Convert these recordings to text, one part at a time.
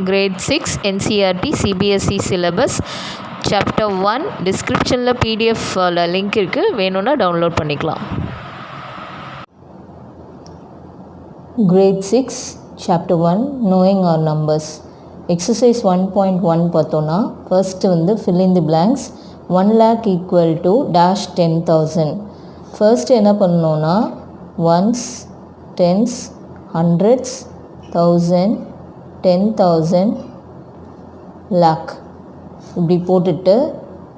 grade 6 NCERT CBSE syllabus chapter 1 descriptionல PDF link இருக்குது, வேணும்னா download பண்ணிக்கலாம். Grade 6 chapter 1 knowing our numbers exercise 1.1 பார்த்தோன்னா first fill in the blanks 1 lakh equal to dash 10,000. First என்ன பண்ணணும்னா ones, tens, hundreds, thousand, 10,000, lakh இப்படி போட்டுட்டு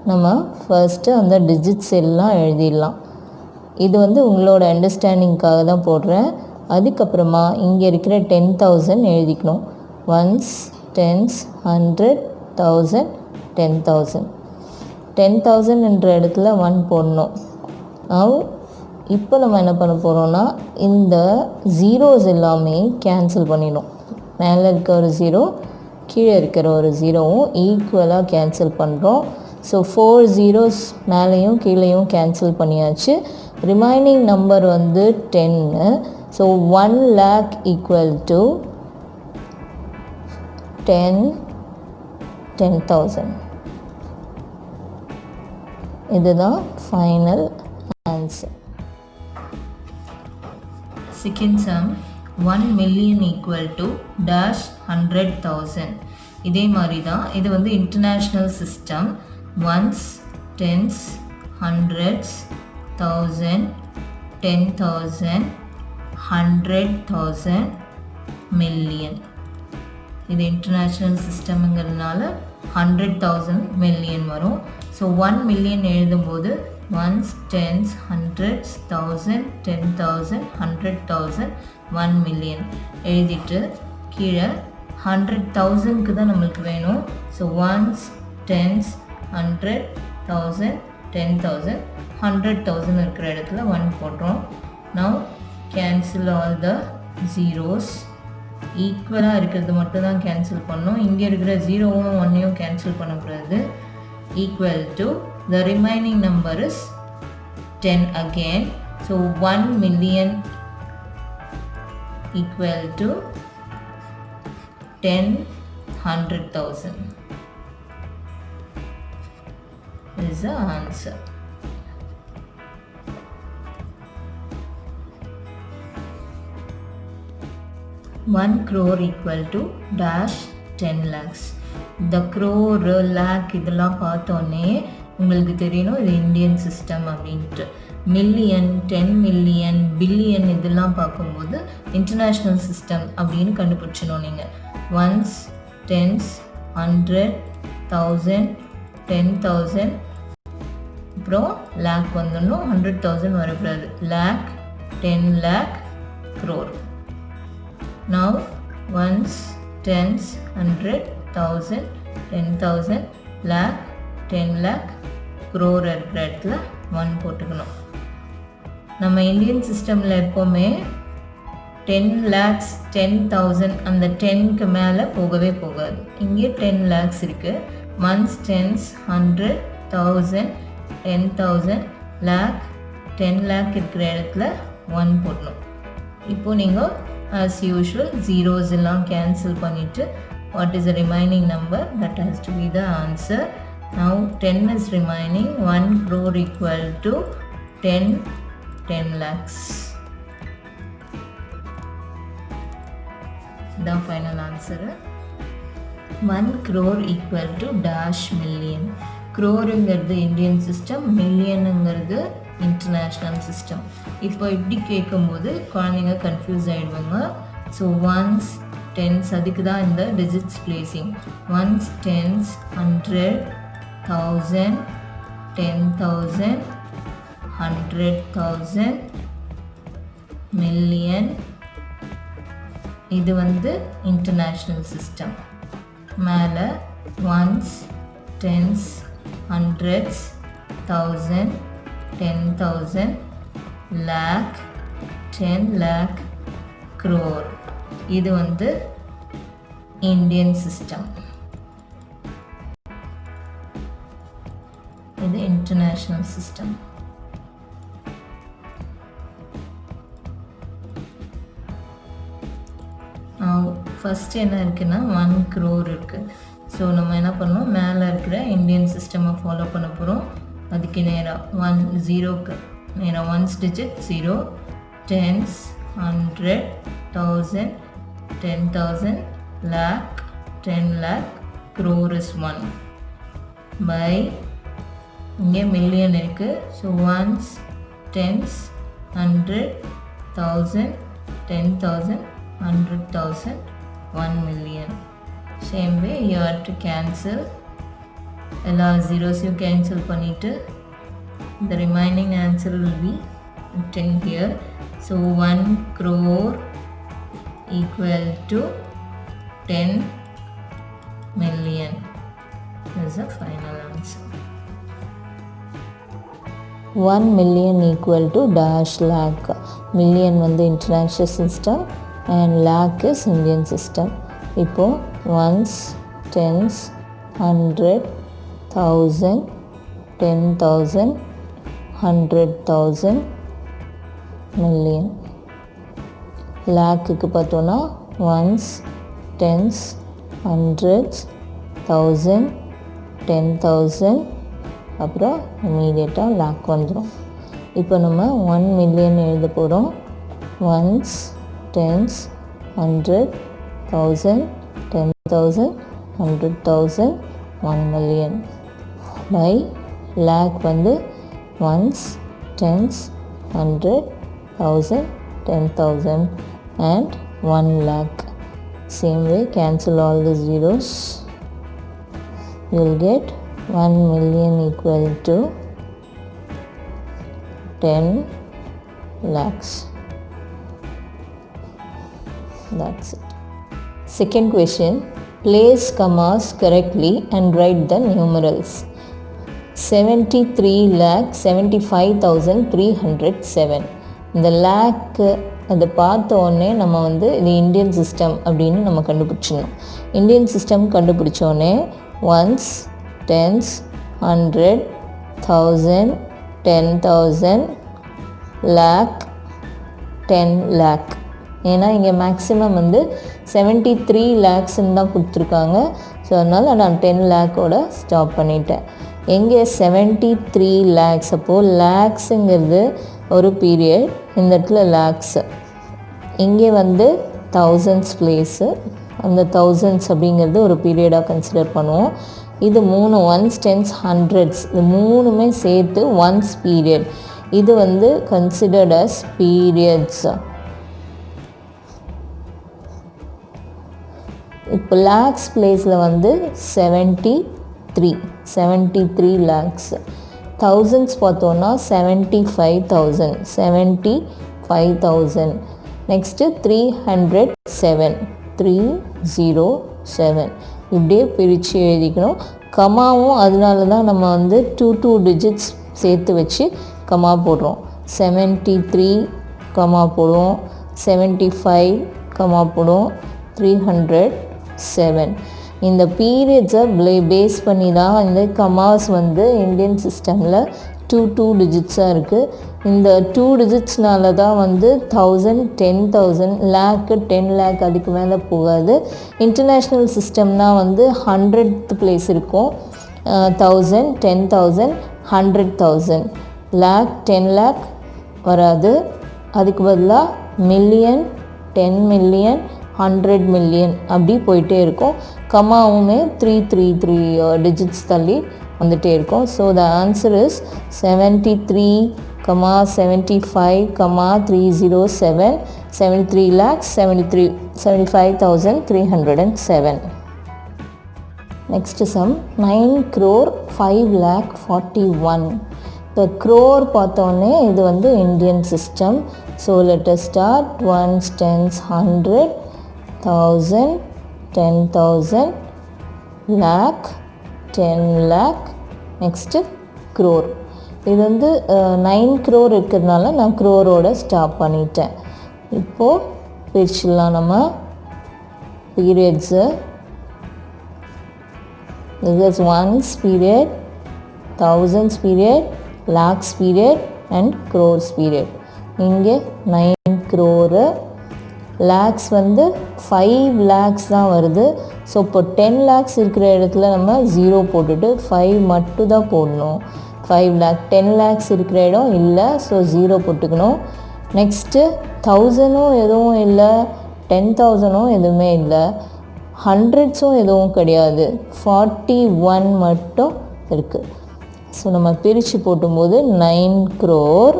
நம்ம first அந்த டிஜிட்ஸ் எல்லாம் எழுதிடலாம். இது உங்களோட அண்டர்ஸ்டாண்டிங்காக தான் போடுறேன். அதுக்கப்புறமா இங்கே இருக்கிற 10,000 எழுதிக்கணும். Once, tens, 100, 1000, 10,000. 10,000 என்ற இடத்துல 1 போடணும். இப்போ நம்ம என்ன பண்ண போகிறோம்னா இந்த ஜீரோஸ் எல்லாமே கேன்சல் பண்ணிடணும். மேலே இருக்க ஒரு ஜீரோ, கீழே இருக்கிற ஒரு ஜீரோவும் ஈக்குவலாக கேன்சல் பண்ணுறோம். ஸோ 4 ஜீரோஸ் மேலேயும் கீழேயும் கேன்சல் பண்ணியாச்சு. Remaining number 10. So 1 lakh equal to 10,000. இதுதான் final answer. Second sum 1 million equal to dash 100,000. இதே மாதிரி தான் இது international system. Ones, tens, hundreds, 1000, 10,000, 100,000, million. இது இன்டர்நேஷ்னல் சிஸ்டம்ங்கிறதுனால 100,000 மில்லியன் வரும். ஸோ 1 million எழுதும்போது ஒன்ஸ், டென்ஸ், ஹண்ட்ரட்ஸ், 1000, 10,000, 100,000, 1 million எழுதிட்டு கீழே 100,000க்கு தான் நம்மளுக்கு வேணும். ஸோ ஒன்ஸ், டென்ஸ், 100, 1000, 10,000, 100,000 இருக்கிற இடத்துல 1 போடுறோம். Now cancel all the zeros. ஈக்குவலாக இருக்கிறது மட்டும் தான் கேன்சல் பண்ணணும். இங்கே இருக்கிற 0வும் 1ஐயும் கேன்சல் பண்ணக்கூடாது. Equal to the remaining number is 10 again. So 1 million equal to 10, 100,000 is the answer. One crore equal to dash 10 lakhs. The crore, lakh இதெல்லாம் பார்த்தோன்னே உங்களுக்கு தெரியணும் இது இந்தியன் சிஸ்டம் அப்படின்ட்டு. மில்லியன், 10 மில்லியன், பில்லியன் இதெல்லாம் பார்க்கும்போது இன்டர்நேஷ்னல் சிஸ்டம் அப்படின்னு கண்டுபிடிச்சணும் நீங்கள். ஒன்ஸ், டென்ஸ், 100, 1000, 10,000, அப்புறம் லேக் வந்துடணும். 100,000 வரக்கூடாது. Lakh, 10 lakh, crore. Now ones, tens, 100, 1000, 10,000, lakh, 10 lakh, crore இருக்கிற இடத்துல 1 போட்டுக்கணும். நம்ம இந்தியன் சிஸ்டமில் எப்போவுமே 10 lakhs, 10,000 அந்த 10க்கு மேலே போகவே போகாது. இங்கே 10 lakhs இருக்குது. ஒன்ஸ், டென்ஸ், 100, 1000, 10,000, lakh, 10 lakh இருக்கிற இடத்துல 1 போடணும். இப்போது நீங்கள் as usual zeros எல்லாம் cancel பண்ணிவிட்டு what is the remaining number, that has to be the answer. Now 10 is remaining. 1 crore equal to 10 lakhs. The final answer 1 crore equal to dash million. crore-ங்கிறது Indian system, மில்லியனுங்கிறது international system. இப்போ இப்படி கேட்கும்போது குழந்தைங்க confuse ஆகிடுவாங்க. So ones, tense அதுக்கு தான் இந்த digits placing. Ones, tens, 100, 1000, 10,000, 100,000, million. இது இன்டர்நேஷ்னல் சிஸ்டம். மேலே ones, tens, hundreds, 1000, 10,000, lakh, 10 lakh, crore. இது இந்தியன் சிஸ்டம். இது இன்டர்நேஷ்னல் சிஸ்டம். Now ஃபஸ்ட்டு என்ன இருக்குன்னா 1 crore இருக்குது. ஸோ நம்ம என்ன பண்ணோம், மேலே இருக்கிற இந்தியன் சிஸ்டமை ஃபாலோ பண்ண போகிறோம். அதுக்கு நேராக 1 0க்கு நேராக 1's digit 0, 10s, 100, 1000, 10,000, lakh, 10 lakh, crore is 1 by இங்கே மில்லியன் இருக்குது. So 1s, 10s, 100, 1000, 10,000, 100,000, 1 million. Same way you have to cancel எல்லா zeros-யும் cancel பண்ணிட்டு the remaining answer will be written here. So 1 crore equal to 10 million is the final answer. 1 million equal to dash lakh. Million வந்து international system and lakh is Indian system. இப்போ ones, tens, 100, 1000, 10,000, 100,000, million. லேக்குக்கு பார்த்தோன்னா ones, tens, hundreds, 1000, 10,000, அப்புறம் இமீடியட்டாக லேக் வந்துடும். இப்போ நம்ம 1 million எழுத போகிறோம். Ones, tens, 100, 1000, 10,000, 100,000, 1 million by lakh வந்து ones, tens, 100, 1000, 10,000 and 1 lakh. Same way cancel all the zeros. You will get 1 million equal to 10 lakhs. That's it. Second question. Place commas correctly and write the numerals. 73,75,307. இந்த லேக்கு அதை பார்த்த உடனே நம்ம வந்து இது Indian system அப்படின்னு நம்ம கண்டுபிடிச்சிடணும். இந்தியன் சிஸ்டம் கண்டுபிடிச்சோடனே ஒன்ஸ், டென்ஸ், 100, 1000, 10,000, லேக், 10 lakh. ஏன்னா இங்கே மேக்ஸிமம் வந்து 73 lakhsன்னு தான் கொடுத்துருக்காங்க. ஸோ அதனால் நான் 10 lakh-ஓட ஸ்டாப் பண்ணிட்டேன். எங்கே 73 lakhs, அப்போது லேக்ஸுங்கிறது ஒரு பீரியட், இந்த இடத்துல லேக்ஸு. இங்கே வந்து தௌசண்ட்ஸ் பிளேஸு, அந்த தௌசண்ட்ஸ் அப்படிங்கிறது ஒரு பீரியடாக கன்சிடர் பண்ணுவோம். இது 3 ஒன்ஸ், டென்ஸ், ஹண்ட்ரட்ஸ், இது 3மே சேர்த்து ஒன்ஸ் பீரியட். இது வந்து கன்சிடர்ட் அஸ் பீரியட்ஸ். இப்போ லேக்ஸ் பிளேஸில் வந்து 73 lakhs. தௌசண்ட்ஸ் பார்த்தோன்னா 75,000. நெக்ஸ்ட்டு 307, 307 இப்படியே பிரித்து எழுதிக்கணும். கமாவும் அதனால தான் நம்ம வந்து 2 digits சேர்த்து வச்சு கமா போடுறோம். 73 கமா போடுவோம், 75 கமா போடுவோம், 307. இந்த பீரியட்ஸை பேஸ் பண்ணி தான் இந்த கமாஸ் வந்து இந்தியன் சிஸ்டமில் 2 digitsஸாக இருக்குது. இந்த 2 digitsனால தான் வந்து 1000, 10,000, லேக்கு, 10 lakh அதுக்கு மேலே போகாது. இன்டர்நேஷ்னல் சிஸ்டம்னால் வந்து 100th பிளேஸ் இருக்கும். 1000, 10,000, 100,000, லேக், 10 lakh வராது. அதுக்கு பதிலாக மில்லியன், 10 million, 100 million அப்படி போயிட்டே இருக்கும். கமாவுமே 3 digits தள்ளி வந்துகிட்டே இருக்கும். So the answer is 73, 75, 307, 73 lakhs, 75,307. Next sum 9 crore 5 lakh 41. இப்போ crore பார்த்தோன்னே இது வந்து Indian system. So let us start ones, tens, 100, 1000, 10,000, lakh, 10 lakh, next crore. இது வந்து 9 crore இருக்கிறதுனால நான் crore-ஓட ஸ்டாப் பண்ணிட்டேன். இப்போது பிரிச்சுலாம் நம்ம periods. This is ones period, thousands period, lakhs period and crores period. இங்கே 9 crore, லேக்ஸ் வந்து 5 lakhs தான் வருது. ஸோ இப்போ 10 lakhs இருக்கிற இடத்துல நம்ம 0 போட்டுட்டு 5 மட்டும் தான் போடணும். 5 lakh 10 lakhs இருக்கிற இடம் இல்லை, ஸோ 0 போட்டுக்கணும். நெக்ஸ்ட்டு 1000ம் எதுவும் இல்லை, 10,000ம் எதுவுமே இல்லை, 100ஸும் எதுவும் கிடையாது, 41 மட்டும் இருக்குது. ஸோ நம்ம பிரித்து போட்டும்போது 9 crore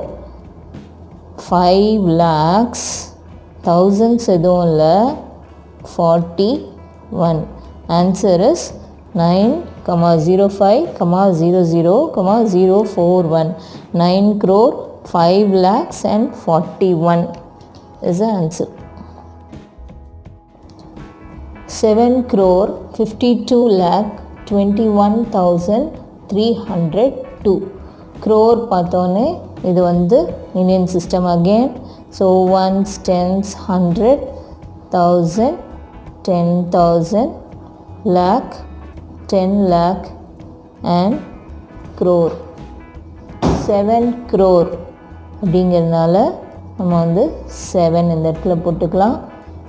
5 lakhs, thousands எதுவும் இல்லை, 41. Answer is 9,05,00,041. 9 crore 5 lakhs and 41 is the answer. 7 crore 52 lakh 21,302. crore பார்த்தோன்னே இது வந்து Indian system again. So ones, tens, 100, 1000, 10,000, lakh, 10 lakh and crore. 7 crore அப்படிங்கிறதுனால நம்ம வந்து 7 இந்த இடத்துல போட்டுக்கலாம்.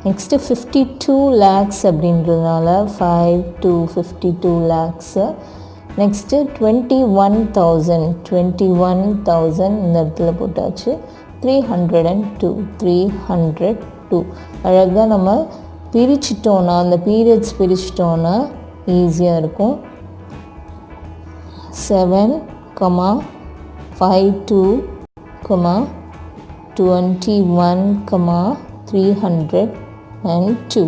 நெக்ஸ்ட்டு 52 lakhs அப்படின்றதுனால 5 to 52 lakhs. நெக்ஸ்ட்டு 21,000 இந்த இடத்துல போட்டாச்சு. 302 அழகாக நம்ம பிரிச்சிட்டோன்னா, அந்த பீரியட்ஸ் பிரிச்சிட்டோன்னா ஈஸியாக இருக்கும். 7, 52, 21, 302.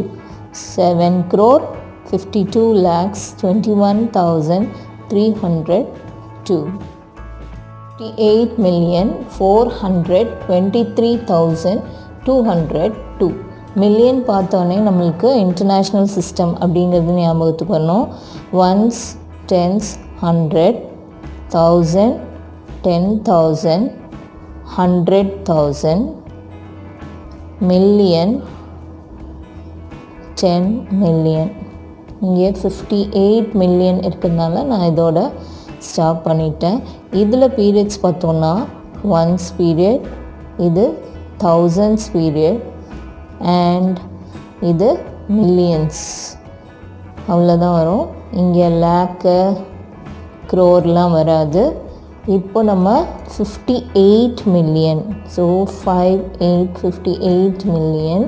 7 crore 52 lakhs 21,302. 58,423,202. மில்லியன் பார்த்தோன்னே நம்மளுக்கு இன்டர்நேஷ்னல் சிஸ்டம் அப்படிங்கிறது ஞாபகத்துக்கு வரணும். Ones, tens, 100, 1000, 10,000, 100,000, million, 10 million. இங்கே 58 மில்லியன் இருக்கிறதுனால நான் இதோட ஸ்டாப் பண்ணிட்டேன். இதில் பீரியட்ஸ் பார்த்தோன்னா ஒன்ஸ் பீரியட், இது thousands பீரியட் அண்ட் இது மில்லியன்ஸ், அவ்வளோதான் வரும். இங்கே லேக்கு, க்ரோர்லாம் வராது. இப்போ நம்ம 58 மில்லியன், ஸோ 58 மில்லியன்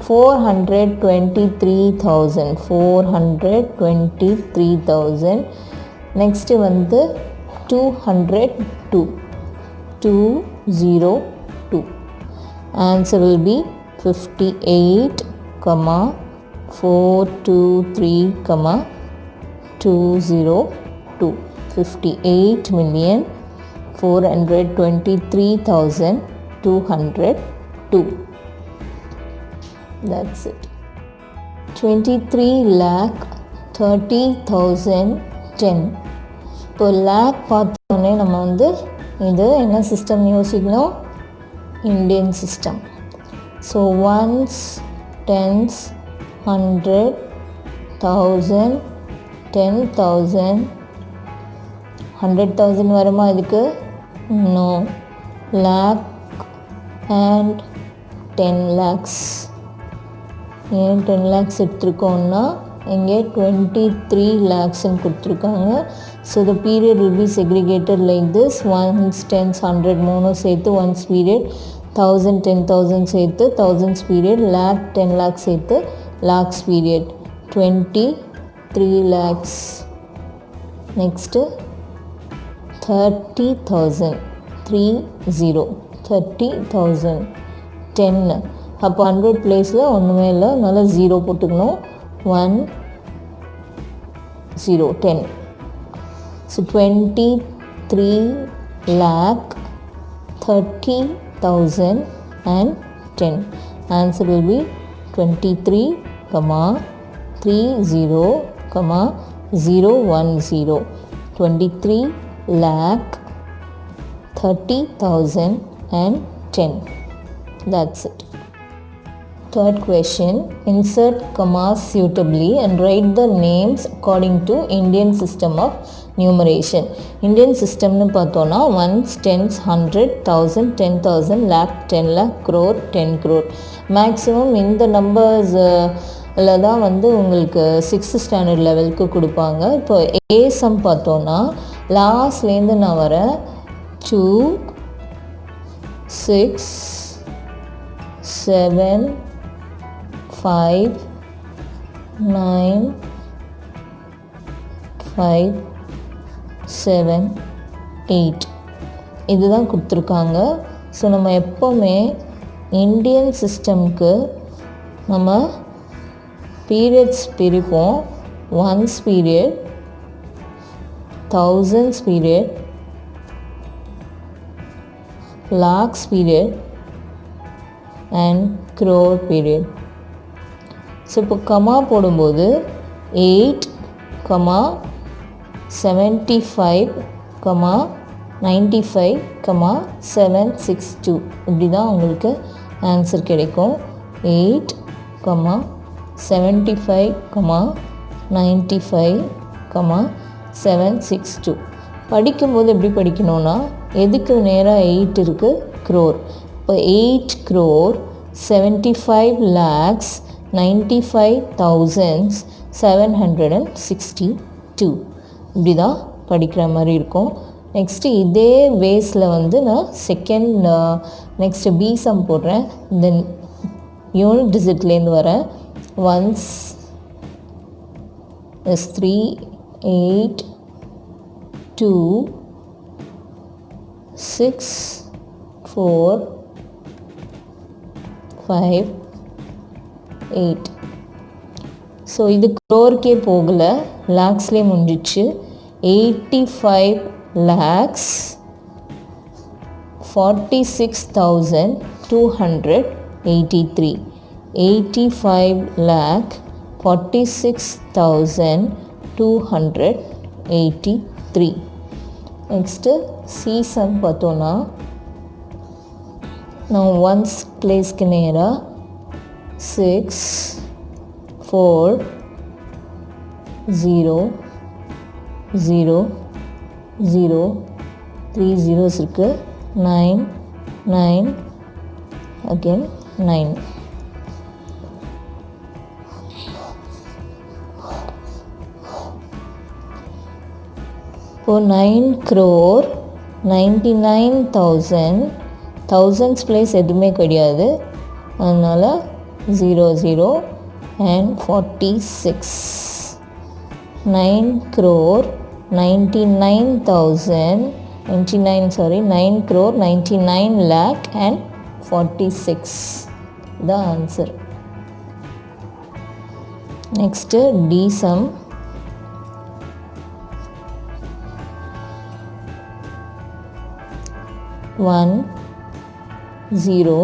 423,000. நெக்ஸ்ட்டு வந்து 202. Answer will be 58, 423, 202. 58,423,202. That's it. 23,30,010. இப்போ லேக் பார்த்தோன்னே நம்ம வந்து இது என்ன சிஸ்டம் யோசிக்கணும், Indian system. So ones, tens, 100, 1000, 10,000, 100,000 வருமா இதுக்கு? நோ. Lakh and 10 lakhs. ஏன் 10 lakhs எடுத்துருக்கோன்னா இங்கே 23 lakhsன்னு கொடுத்துருக்காங்க. So the period will be segregated like this. Ones, tens, 100 மூணும் சேர்த்து ஒன்ஸ் பீரியட், 1000, 10,000 சேர்த்து thousands பீரியட், லேக் 10 lakhs சேர்த்து லேக்ஸ் பீரியட், 23 lakhs. நெக்ஸ்ட்டு 30,000, 30,000, 10. அப்போ 100 பிளேஸில் ஒன்றுமே இல்லை, அதனால் 0 போட்டுக்கணும். 1, 0, 10. So 23 lakh 30,000 and 10. Answer will be 23, 30, 010. 23 lakh 30,000 and 10. That's it. Third question, insert commas suitably and write the names according to Indian system of numeration. Indian சிஸ்டம்னு பார்த்தோன்னா ones, tens, 100, 1000, 10,000, lakh, 10 lakh, crore, 10 crore. Maximum இந்த நம்பர்ஸில் தான் வந்து உங்களுக்கு 6th standard லெவலுக்கு கொடுப்பாங்க. இப்போ ஏ சம் பார்த்தோன்னா லாஸ்ட்லேருந்து நான் வரேன். 2, 6, 7, 5, 9, 5, 7, 8 இதுதான் கொடுத்துருக்காங்க. ஸோ நம்ம எப்போவுமே இந்தியன் சிஸ்டம்க்கு நம்ம பீரியட்ஸ் பிரிப்போம். Once period, thousands period, lakhs period and crore period. So இப்போ கமா போடும்போது 8, 75, 95, 762 இப்படி தான் உங்களுக்கு ஆன்சர் கிடைக்கும். 8, 75, 95, 762. படிக்கும்போது எப்படி படிக்கணும்னா எதுக்கு நேராக 8 இருக்குது? க்ரோர். இப்போ 8 crore 75 lakhs 95,762 இப்படி தான் படிக்கிற மாதிரி இருக்கும். நெக்ஸ்ட்டு இதே பேஸில் வந்து நான் செகண்ட் நெக்ஸ்ட்டு பி சம் போடுறேன். இந்த யூனிட் டிஜிட்லேருந்து வரேன். Once is 3, 8, 2, 6, 4, 5, 8. ஸோ இது க்ரோருக்கே போகலை, லேக்ஸ்லேயே முடிஞ்சிச்சு. 85 lakhs 46,283. 85 lakh 46,283. Next C some பார்த்தோன்னா நான் ஒன்ஸ் பிளேஸ்க்கு நேராக 6, 4, 0, 0, 0, 3 zeros இருக்குது. 9, 9, again 9. இப்போ 9 crore 99,000, thousands place எதுவுமே கிடையாது, அதனால் 0, 0 and 46. 9 crore 9 crore 99 lakh and 46 the answer. Next D sum. One, 0,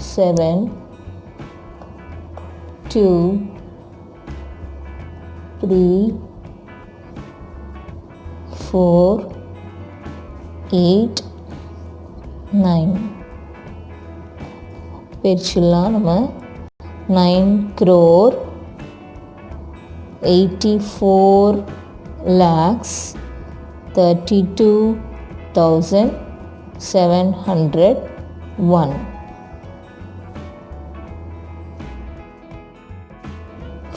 7, 2, 3, 4, 8, 9 பிரிச்சுலாம் நம்ம 9 crore 84 lakhs 32,701.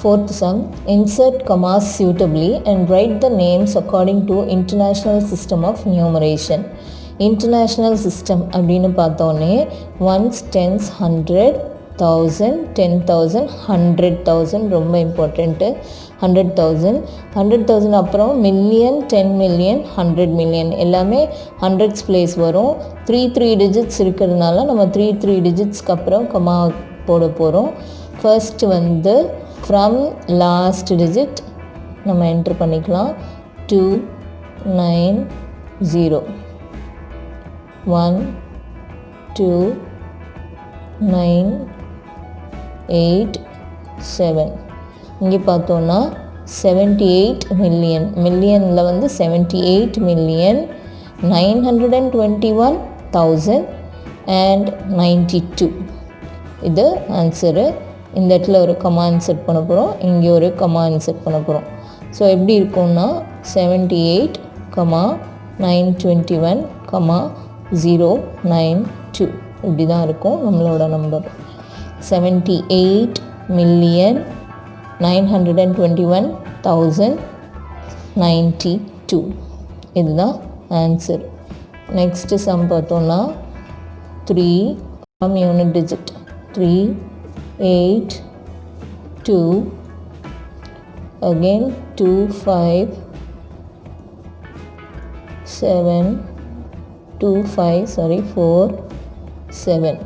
Fourth sum, insert commas suitably and write the names according to International System of Numeration. International System அப்படின்னு பார்த்தோன்னே once, tens, 100, 1000, 10,000, 100,000 ரொம்ப important. 100,000 அப்புறம் million, 10 million, 100 million எல்லாமே hundreds place வரும். 3 digits இருக்கிறதுனால நம்ம 3 digitsக்கு அப்புறம் கமா போட போகிறோம். ஃபர்ஸ்ட் வந்து ஃப்ரம் லாஸ்ட் டிஜிட் நம்ம என்ட்ரு பண்ணிக்கலாம். 290 1 2 9 8 7. இங்கே பார்த்தோன்னா 78 மில்லியன், மில்லியனில் வந்து 78,921,092 இது ஆன்சரு. இந்த இடத்துல ஒரு கமா இன்செர்ட் பண்ண போகிறோம், இங்கே ஒரு கமா இன்செர்ட் பண்ண போகிறோம். ஸோ எப்படி இருக்கும்னா 78, 921, 092 இப்படி தான் இருக்கும் நம்மளோட நம்பர். 78,921,092 இதுதான் ஆன்சர். நெக்ஸ்ட்டு சம் பார்த்தோன்னா 3 from unit digit 3, 8, 2, again 2, 5, 7, 2, 5, sorry 4, 7.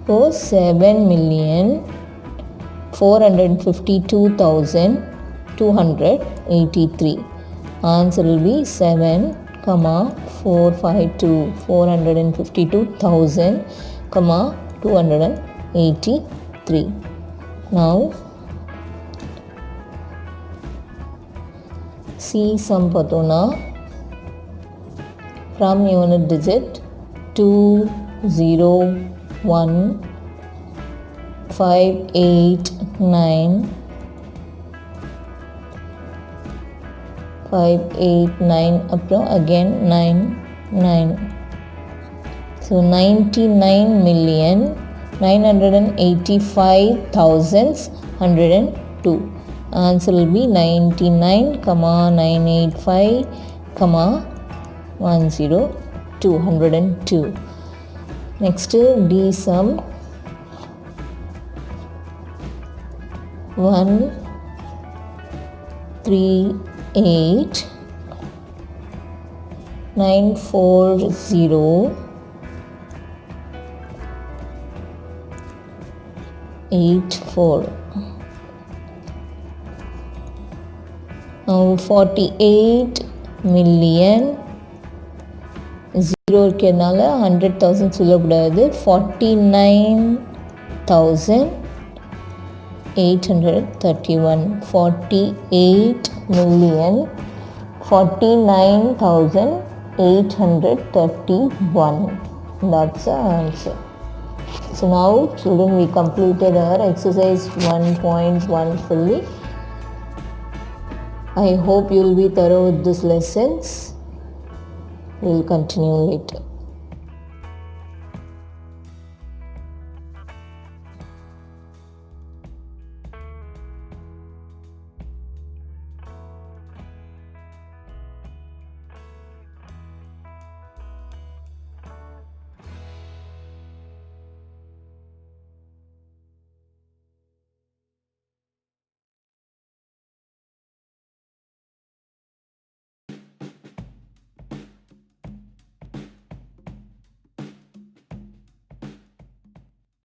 So 7,452,283. Answer will be 7,452 452,283. Now see sum பார்த்தோன்னா from unit digit 2, 0, 1, 5, 8, 9, 5, 8, 9 அப்புறம் again 9, 9. So 99,985,102. Answer will be 99,985,102. 102. Next D sum 1, 3, 8, 9, 4, 0, 8, 4. Now 48 million 0 இருக்கனால 100,000 சொல்லக்கூடாது. 49,831. 48,49,831. That's the answer. So now children, we completed our exercise 1.1 fully. I hope you will be thorough with these lessons. We will continue later.